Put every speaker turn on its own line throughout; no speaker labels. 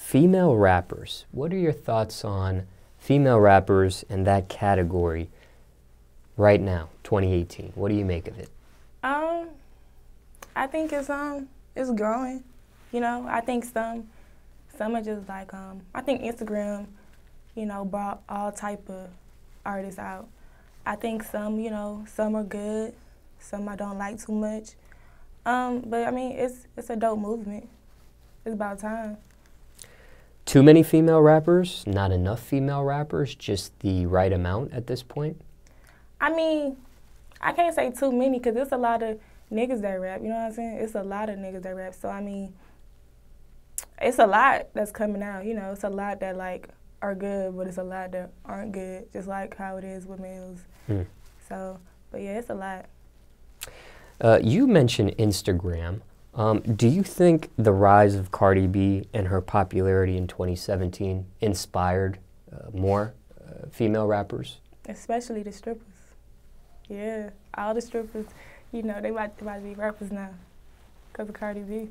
Female rappers. What are your thoughts on female rappers and that category right now, 2018? What do you make of it?
I think it's growing. You know, I think some are just like I think Instagram, you know, brought all type of artists out. I think some, you know, some are good, some I don't like too much. But I mean, it's a dope movement. It's about time.
Too many female rappers, not enough female rappers, just the right amount at this point?
I mean, I can't say too many because there's a lot of niggas that rap, you know what I'm saying? It's a lot of niggas that rap, so I mean, it's a lot that's coming out, you know? It's a lot that like are good, but it's a lot that aren't good, just like how it is with males. So, but yeah, it's a lot.
You mentioned Instagram. Do you think the rise of Cardi B and her popularity in 2017 inspired more female rappers?
Especially the strippers. Yeah, all the strippers, you know, they about to be rappers now because of Cardi B.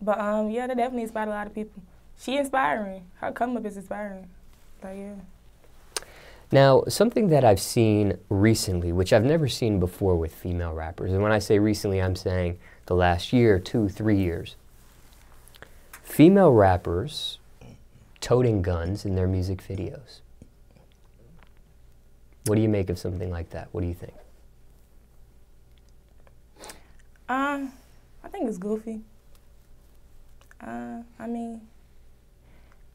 But yeah, that definitely inspired a lot of people. She inspiring. Her come up is inspiring. Like, yeah.
Now, something that I've seen recently, which I've never seen before with female rappers, and when I say recently, I'm saying the last year, 2, 3 years. Female rappers toting guns in their music videos. What do you make of something like that? What do you think?
I think it's goofy. I mean,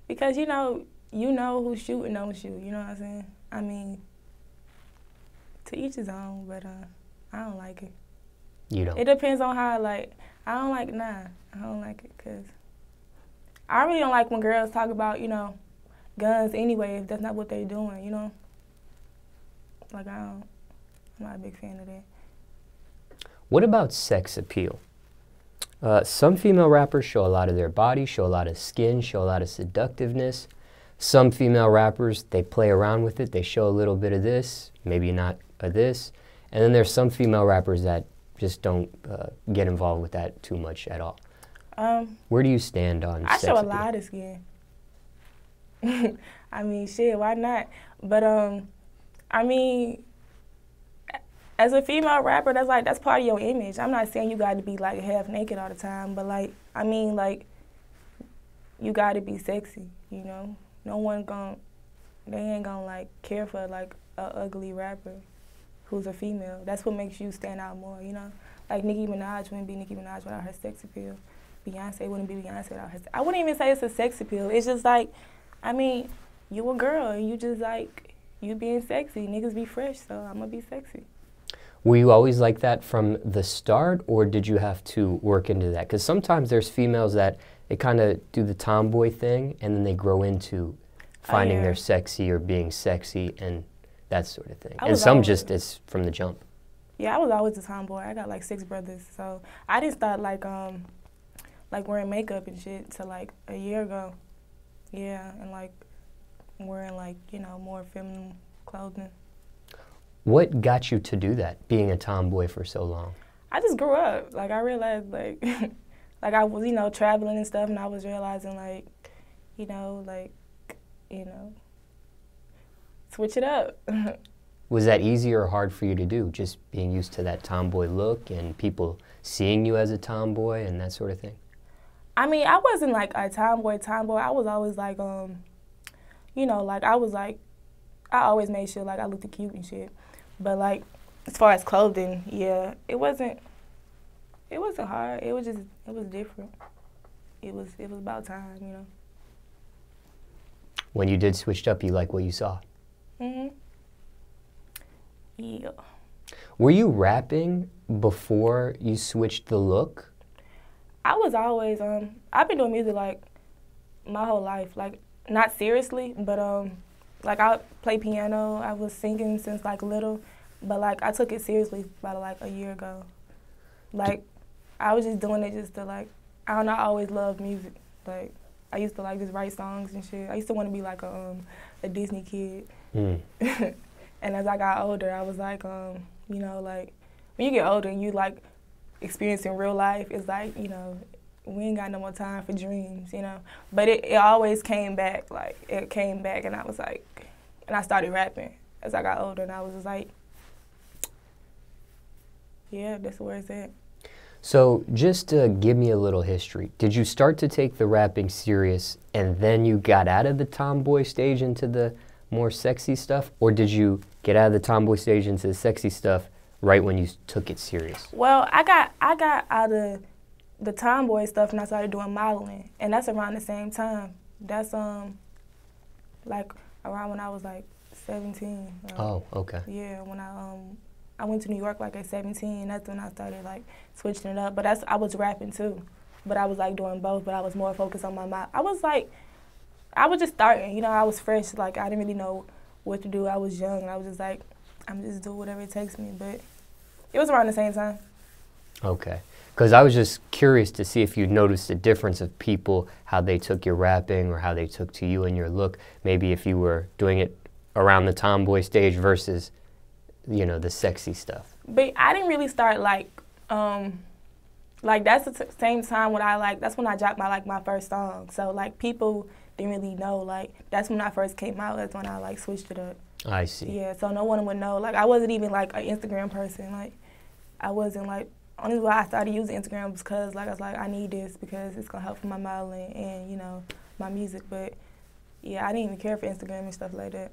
because you know who's shooting, don't shoot. You know what I'm saying? I mean, to each his own, but I don't like it.
You don't?
It depends on how, like, I don't like it, because I really don't like when girls talk about, you know, guns anyway, if that's not what they're doing, you know? Like, I'm not a big fan of that.
What about sex appeal? Some female rappers show a lot of their body, show a lot of skin, show a lot of seductiveness. Some female rappers, they play around with it. They show a little bit of this, maybe not of this. And then there's some female rappers that just don't get involved with that too much at all. Where do you stand on sex appeal?
I show a lot of skin. I mean, shit, why not? But, I mean, as a female rapper, that's part of your image. I'm not saying you got to be, like, half naked all the time, but, like, I mean, like, you got to be sexy, you know? No one they ain't gonna, like, care for, like, a ugly rapper who's a female. That's what makes you stand out more, you know? Like, Nicki Minaj wouldn't be Nicki Minaj without her sex appeal. Beyonce wouldn't be Beyonce without her I wouldn't even say it's a sex appeal. It's just, like, I mean, you a girl, and you just, like, you being sexy. Niggas be fresh, so I'm gonna be sexy.
Were you always like that from the start, or did you have to work into that? Because sometimes there's females that they kind of do the tomboy thing, and then they grow into finding they're sexy or being sexy and that sort of thing. And some just is from the jump.
Yeah, I was always a tomboy. I got like 6 brothers, so I didn't start like wearing makeup and shit till like a year ago. Yeah, and like wearing like, you know, more feminine clothing.
What got you to do that, being a tomboy for so long?
I just grew up. Like, I realized, like, like I was, you know, traveling and stuff, and I was realizing, like, you know, switch it up.
Was that easy or hard for you to do, just being used to that tomboy look and people seeing you as a tomboy and that sort of thing?
I mean, I wasn't, like, a tomboy. I was always, like, you know, like, I always made sure, like, I looked cute and shit. But, like, as far as clothing, yeah, it wasn't hard. It was different. It was about time, you know.
When you did switch up, you like what you saw?
Yeah.
Were you rapping before you switched the look?
I was always, I've been doing music, like, my whole life. Like, not seriously, but, like, I play piano. I was singing since, like, little. But, like, I took it seriously about, like, a year ago. Like, I was just doing it just to, like, I don't know, I always loved music. Like, I used to, like, just write songs and shit. I used to want to be, like, a Disney kid. And as I got older, I was like, you know, like, when you get older and you, like, experiencing real life, it's like, you know, we ain't got no more time for dreams, you know. But it always came back, like, it came back, and I was like, and I started rapping as I got older, and I was just like, yeah, that's where it's at.
So just to give me a little history, did you start to take the rapping serious and then you got out of the tomboy stage into the more sexy stuff? Or did you get out of the tomboy stage into the sexy stuff right when you took it serious?
Well, I got out of the tomboy stuff and I started doing modeling, and that's around the same time. That's like around when I was like 17.
Oh, okay.
Yeah, when I went to New York like at 17. That's when I started like switching it up. But I was rapping too, but I was like doing both. But I was more focused on my I was just starting. You know, I was fresh. Like I didn't really know what to do. I was young, and I was just like, I'm just doing whatever it takes me. But it was around the same time.
Okay. Because I was just curious to see if you noticed a difference of people, how they took your rapping or how they took to you and your look. Maybe if you were doing it around the tomboy stage versus, you know, the sexy stuff.
But I didn't really start like that's the same time when that's when I dropped my first song. So like people didn't really know, like that's when I first came out. That's when I like switched it up.
I see.
Yeah, so no one would know. Like I wasn't even like an Instagram person. Like I wasn't like, only why I started using Instagram was because like I was like, I need this because it's gonna help for my modeling and, you know, my music. But yeah, I didn't even care for Instagram and stuff like that.